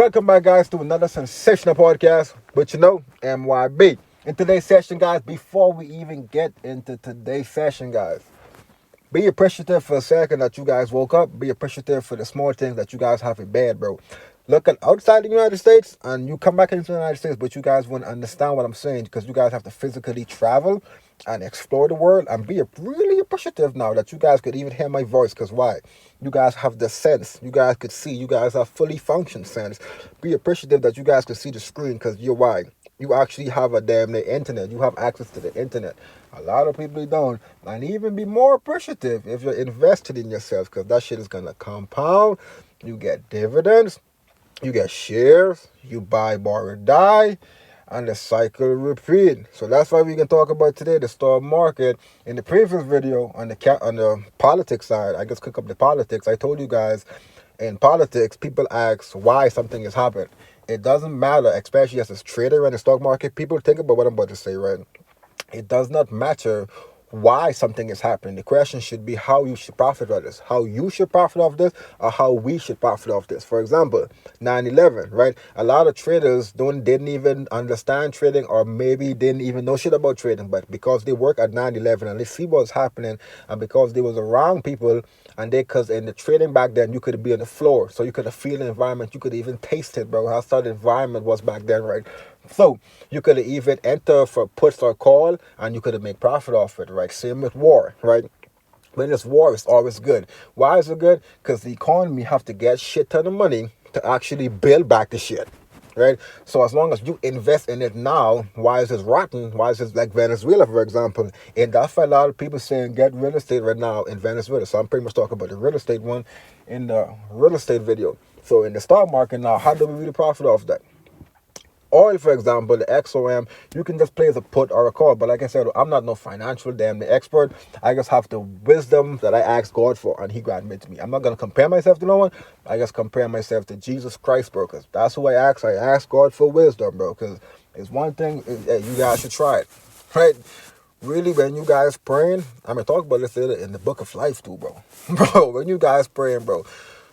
Welcome back, guys, to another sensational podcast with MYB. In today's session, guys, before we even get into today's session, guys, be appreciative for a second that you guys woke up. Be appreciative for the small things that you guys have in bed, bro. Look at outside the United States and you come back into the United States, but you guys wouldn't understand what I'm saying because you guys have to physically travel and explore the world and be really appreciative now that you guys could even hear my voice. Because why? You guys have the sense. You guys could see. You guys have fully functioned sense. Be appreciative that you guys could see the screen because you're why. You actually have a damn the internet. You have access to the internet. A lot of people don't. And even be more appreciative if you're invested in yourself because that shit is going to compound. You get dividends. You get shares. You buy, borrow, die. And the cycle repeat. So that's why we can talk about today the stock market. In the previous video on the politics side, I just cook up the politics. I told you guys in politics, people ask why something is happening. It doesn't matter, especially as a trader in the stock market. People think about what I'm about to say, right? It does not matter why something is happening. The question should be how you should profit off this. How you should profit off this or how we should profit off this. For example, 9/11, right? A lot of traders didn't even understand trading or maybe didn't even know shit about trading. But because they work at 9/11 and they see what's happening and because they was around people and because in the trading back then you could be on the floor. So you could feel the environment. You could even taste it, bro. How the environment was back then, right? So you could even enter for puts or call and you could make profit off it, right? Same with war, right? When it's war, it's always good. Why is it good? Because the economy have to get shit ton of money to actually build back the shit, right? So as long as you invest in it now, why is it rotten? Why is it like Venezuela, for example? And that's why a lot of people saying get real estate right now in Venezuela. So I'm pretty much talking about the real estate one in the real estate video. So in the stock market now, how do we really profit off that? Oil, for example, the XOM, you can just play as a put or a call. But like I said, I'm not no financial damn the expert. I just have the wisdom that I asked God for, and He granted me. I'm not going to compare myself to no one. I just compare myself to Jesus Christ, bro, because that's who I ask. I ask God for wisdom, bro, because it's one thing you guys should try it, right? Really, when you guys praying, I'm going to talk about this later in the book of life too, bro. Bro, when you guys praying, bro,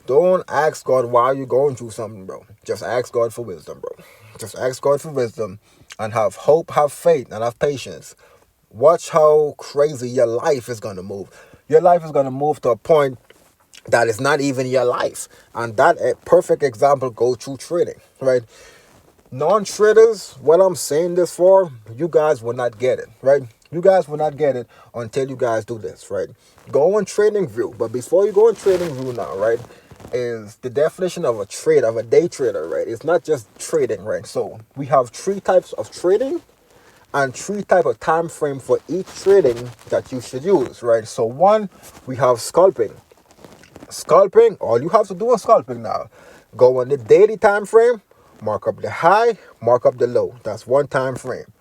don't ask God why you're going through something, bro. Just ask God for wisdom, bro. Just ask God for wisdom and have hope, have faith, and have patience. Watch how crazy your life is going to move. Your life is going to move to a point that is not even your life. And that a perfect example goes through trading, right? Non-traders, what I'm saying this for, you guys will not get it, right? You guys will not get it until you guys do this, right? Go on trading view. But before you go on trading view now, right, is the definition of a trade, of a day trader, right? It's not just trading, right? So we have 3 types of trading and 3 types of time frame for each trading that you should use, right? So one, we have scalping. Scalping, all you have to do is scalping now. Go on the daily time frame, mark up the high, mark up the low. That's one time frame.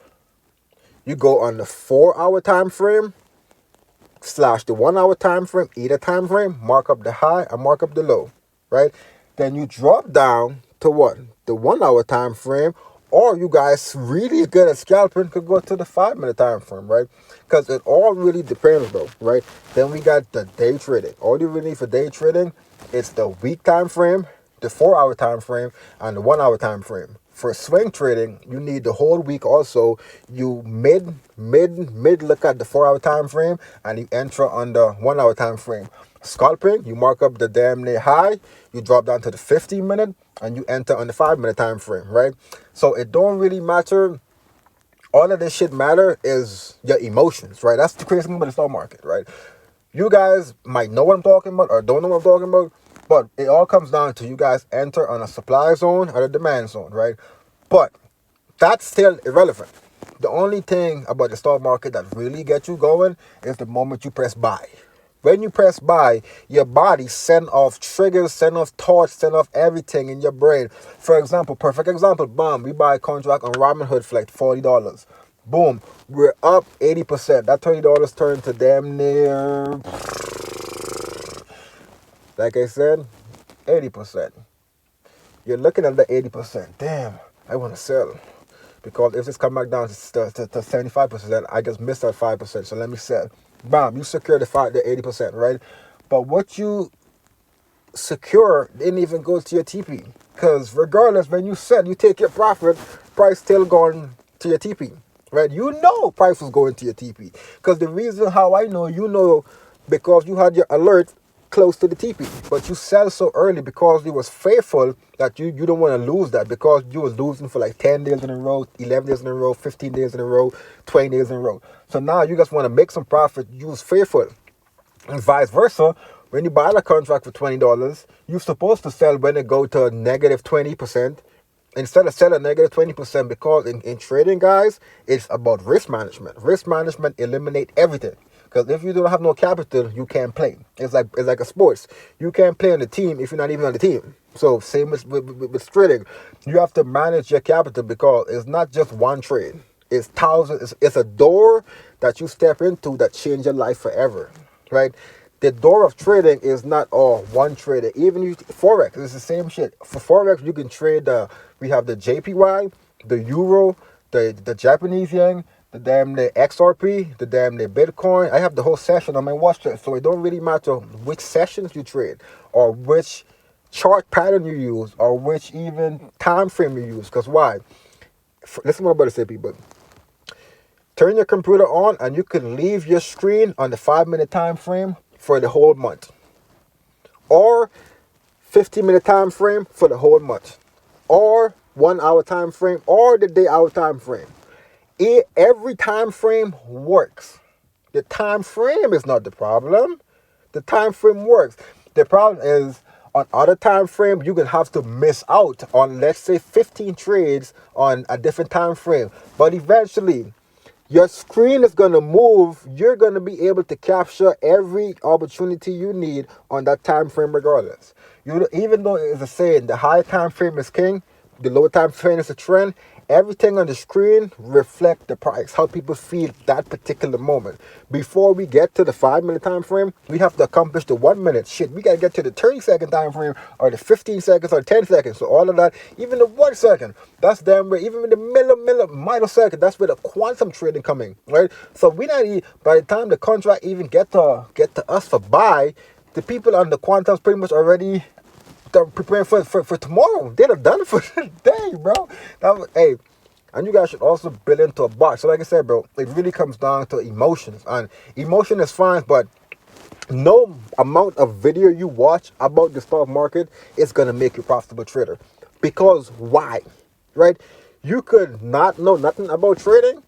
You go on the 4-hour time frame / the 1-hour time frame, either time frame, mark up the high and mark up the low, right? Then you drop down to what? The 1-hour time frame, or you guys really good at scalping could go to the 5-minute time frame, right? Because it all really depends, bro, right? Then we got the day trading. All you really need for day trading is the week time frame, the 4-hour time frame, and the 1-hour time frame. For swing trading, you need the whole week also. You mid look at the 4-hour time frame and you enter on the 1-hour time frame. Scalping, you mark up the damn near high, you drop down to the 15-minute and you enter on the 5-minute time frame, right? So it don't really matter. All of this shit matter is your emotions, right? That's the crazy thing about the stock market, right? You guys might know what I'm talking about or don't know what I'm talking about, but it all comes down to you guys enter on a supply zone or a demand zone, right? But that's still irrelevant. The only thing about the stock market that really gets you going is the moment you press buy. When you press buy, your body send off triggers, send off thoughts, send off everything in your brain. For example, perfect example, boom, we buy a contract on Robinhood for like $40. Boom, we're up 80%. That $30 turned to damn near, like I said, 80%. You're looking at the 80%. Damn, I want to sell. Because if this come back down to 75%, I just missed that 5%. So let me sell. Bam, you secure the 80%, right? But what you secure didn't even go to your TP. Because regardless, when you sell, you take your profit, price still going to your TP, right? You know price was going to your TP. Because the reason how I know, you know, because you had your alert close to the TP. But you sell so early because you was faithful that you don't want to lose that, because you was losing for like 10 days in a row, 11 days in a row, 15 days in a row, 20 days in a row. So now you just want to make some profit. You was faithful. And vice versa, when you buy a contract for $20, you're supposed to sell when it go to negative 20%. Instead of selling negative 20%, because in trading, guys, it's about risk management. Risk management eliminate everything. Because if you don't have no capital, you can't play. It's like a sports. You can't play on the team if you're not even on the team. So same with trading. You have to manage your capital, because it's not just one trade. It's thousands. It's a door that you step into that change your life forever, right? The door of trading is not all one trader. Even Forex, it's the same shit. For Forex, you can trade we have the JPY, the Euro, the Japanese yen, the XRP, the Bitcoin. I have the whole session on my watch list, so it don't really matter which sessions you trade, or which chart pattern you use, or which even time frame you use. Because why? Listen to what I'm about to say, people. Turn your computer on and you can leave your screen on the 5-minute time frame for the whole month, or 15-minute time frame for the whole month, or 1 hour time frame, or the day hour time frame. Every time frame works. The time frame is not the problem. The time frame works. The problem is, on other time frame, you're gonna have to miss out on, let's say, 15 trades on a different time frame. But eventually, your screen is going to move. You're going to be able to capture every opportunity you need on that time frame regardless. Even though it's a saying, the high time frame is king, the low time frame is a trend, everything on the screen reflect the price, how people feel that particular moment. Before we get to the 5-minute time frame, we have to accomplish the 1 minute. Shit, we got to get to the 30-second time frame, or the 15 seconds, or 10 seconds. So all of that, even the 1 second, that's damn right. Even in the millisecond, that's where the quantum trading coming, right? So we not even, by the time the contract even get to us for buy, the people on the quantums pretty much already preparing for tomorrow. They're done for the day, bro. Hey, and you guys should also build into a box. So like I said, bro, it really comes down to emotions. And emotion is fine, but no amount of video you watch about the stock market is going to make you a profitable trader. Because why? Right? You could not know nothing about trading,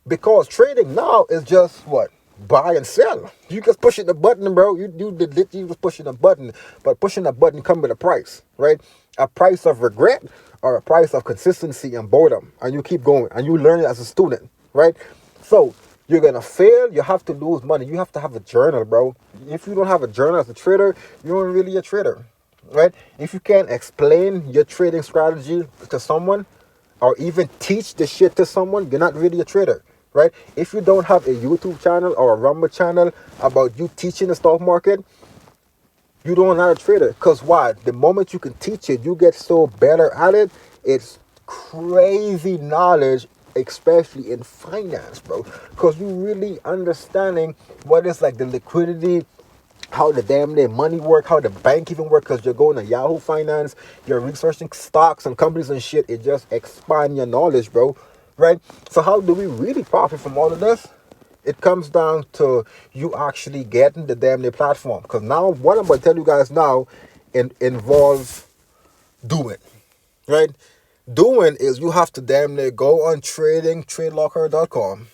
because trading now is just what? Buy and sell. You just pushing the button, bro. You just pushing a button, but pushing a button comes with a price, right? A price of regret, or a price of consistency and boredom, and you keep going and you learn it as a student, right? So you're gonna fail. You have to lose money. You have to have a journal, bro. If you don't have a journal as a trader, you aren't really a trader, right? If you can't explain your trading strategy to someone, or even teach the shit to someone, you're not really a trader. Right? If you don't have a YouTube channel or a Rumble channel about you teaching the stock market, you don't know how to trade it. Because why? The moment you can teach it, you get so better at it. It's crazy knowledge, especially in finance, bro. Because you really understanding what is like the liquidity, how the damn money work, how the bank even work, because you're going to Yahoo Finance, you're researching stocks and companies and shit. It just expands your knowledge, bro. Right? So how do we really profit from all of this? It comes down to you actually getting the damn platform. Because now what I'm going to tell you guys now involves doing. Right? Doing is you have to damn near go on tradelocker.com.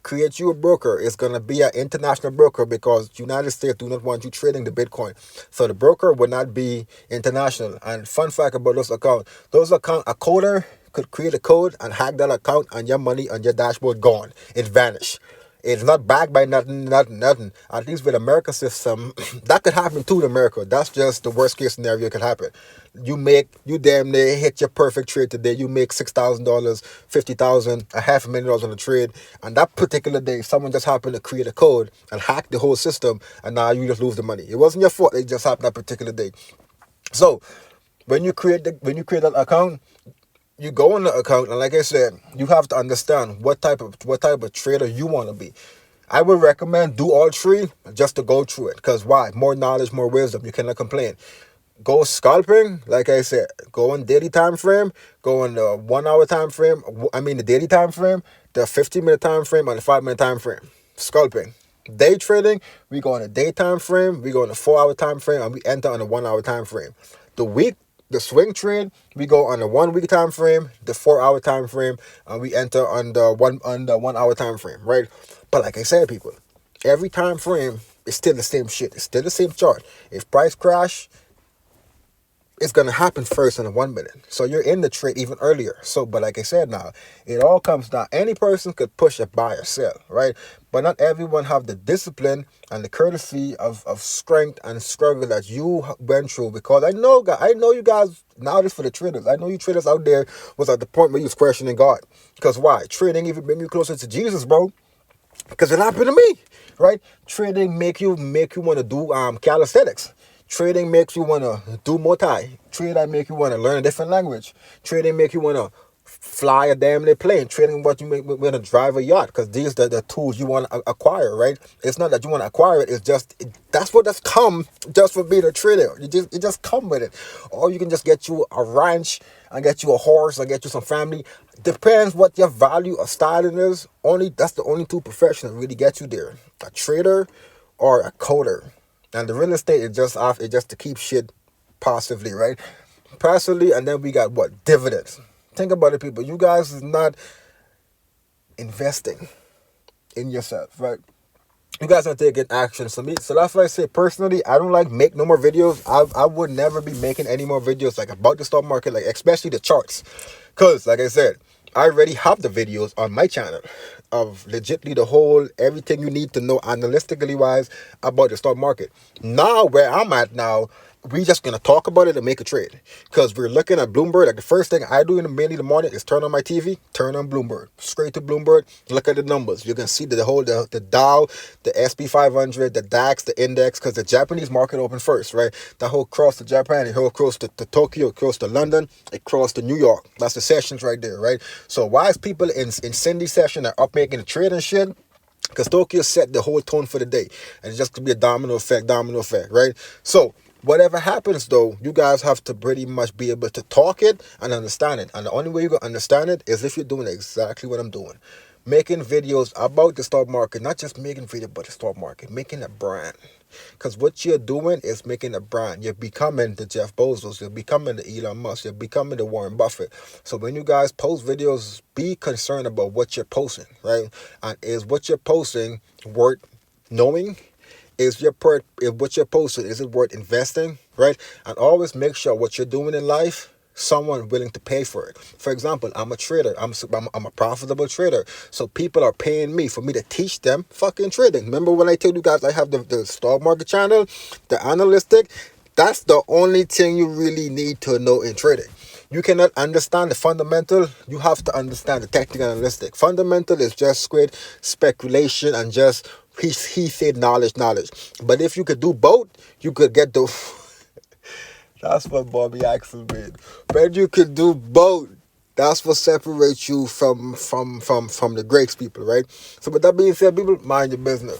Create you a broker. It's going to be an international broker, because United States do not want you trading the Bitcoin. So the broker will not be international. And fun fact about a coder could create a code and hack that account, and your money on your dashboard gone. It vanished. It's not backed by nothing. At least with America system, that could happen too in America. That's just the worst case scenario could happen. You damn near hit your perfect trade today. You make $6,000, $50,000, $500,000 on a trade. And that particular day, someone just happened to create a code and hack the whole system, and now you just lose the money. It wasn't your fault. It just happened that particular day. So when you create that account, you go in the account, and like I said, you have to understand what type of trader you want to be. I would recommend do all three just to go through it. Because why? More knowledge, more wisdom. You cannot complain. go scalping, like I said, go on daily time frame, go on the 1 hour time frame. I mean the daily time frame, the 15-minute time frame, and the 5-minute time frame. Scalping. Day trading, we go on a day time frame, we go on a 4-hour time frame, and we enter on a 1 hour time frame. The swing trade, we go on a 1 week time frame, the 4-hour time frame, and we enter on the 1 hour time frame, right? But like I said, people, every time frame is still the same shit. It's still the same chart. If price crash, it's going to happen first in a 1 minute. So you're in the trade even earlier. So, but like I said now, it all comes down. Any person could push a buy or sell, right? But not everyone have the discipline and the courtesy of strength and struggle that you went through. Because I know you guys, now this for the traders. I know you traders out there was at the point where you was questioning God. Because why? Trading even bring you closer to Jesus, bro. Because it happened to me, right? Trading make you want to do calisthenics. Trading makes you want to do Muay Thai. Trading make you want to learn a different language. Trading make you want to fly a damn near plane. Trading what you make want to drive a yacht, because these are the tools you want to acquire, right? It's not that you want to acquire it. It's just that's what that's come just for being a trader. You just come with it, or you can just get you a ranch and get you a horse or get you some family. Depends what your value or styling is. That's the only two professions that really get you there: a trader or a coder. And the real estate is just off. It's just to keep shit passively, right? Passively, and then we got what? Dividends. Think about it, people. You guys is not investing in yourself, right? You guys are taking action. So that's why I say personally, I don't like make no more videos. I would never be making any more videos like about the stock market, like especially the charts, because like I said, I already have the videos on my channel of legitly the whole everything you need to know analytically wise about the stock market. Now where I'm at now, we just gonna talk about it and make a trade, because we're looking at Bloomberg. Like the first thing I do in the morning is turn on my TV, turn on Bloomberg, straight to Bloomberg, look at the numbers. You can see the Dow, the SP 500, the DAX, the index, because the Japanese market opened first, right? The whole cross to Japan, it whole cross to Tokyo, it cross to London, it cross to New York. That's the sessions right there, right? So why is people in Cindy session are up making a trade and shit? Because Tokyo set the whole tone for the day, and it's just gonna be a domino effect, right? So whatever happens, though, you guys have to pretty much be able to talk it and understand it. And the only way you're going to understand it is if you're doing exactly what I'm doing. Making videos about the stock market, not just making videos about the stock market, making a brand. Because what you're doing is making a brand. You're becoming the Jeff Bezos. You're becoming the Elon Musk. You're becoming the Warren Buffett. So when you guys post videos, be concerned about what you're posting, right? And is what you're posting worth knowing? Is what you're posting, is it worth investing, right? And always make sure what you're doing in life, someone willing to pay for it. For example, I'm a trader. I'm a profitable trader. So people are paying me for me to teach them fucking trading. Remember when I told you guys I have the stock market channel, the analytic? That's the only thing you really need to know in trading. You cannot understand the fundamental. You have to understand the technical analytic. Fundamental is just squid speculation and just he said knowledge. But if you could do both, you could get the that's what Bobby Axel made. But you could do both. That's what separates you from the greats people, right? So with that being said, people, mind your business.